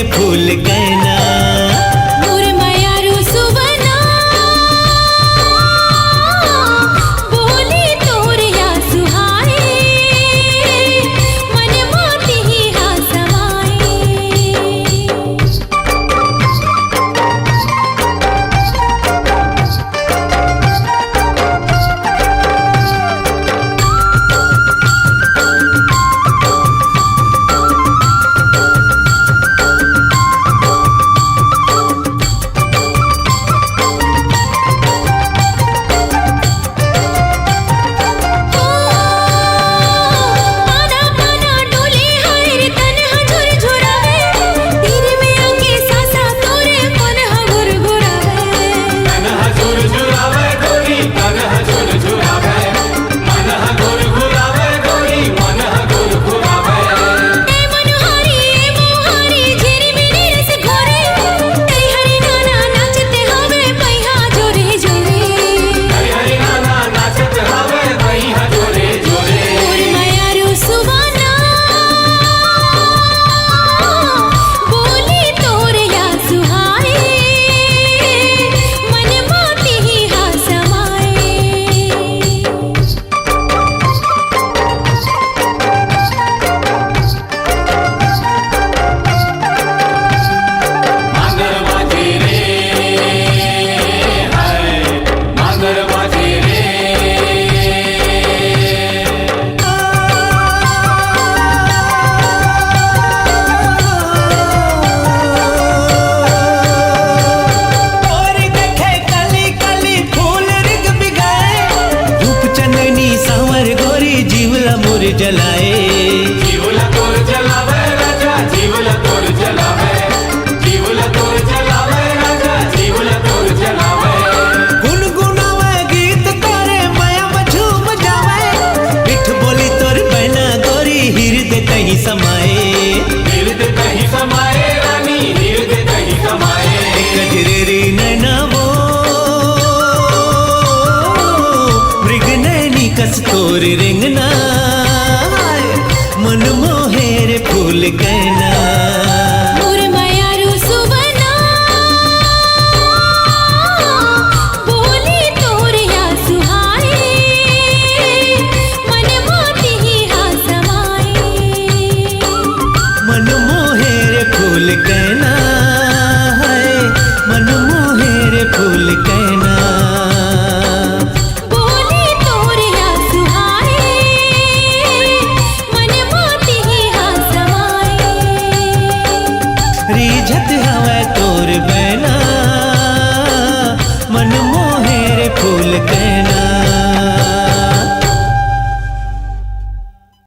रे फूल कहना जलाए जीवला तोर जलावे राजा जीवला तोर जलावे जीवला तोर जलावे राजा जीवला तोर जलावे गुनगुनावे गीत करे माया झूम जावे मिठ बोली तोर बहना गोरी हृदय कहीं समाए हृदय कहीं समाए रानी हृदय कहीं समाए गजरेरी नैना वो मृग नैनी कस तोर रिंगना मन मोहे रे फूल कहना मन मोहे रे फूल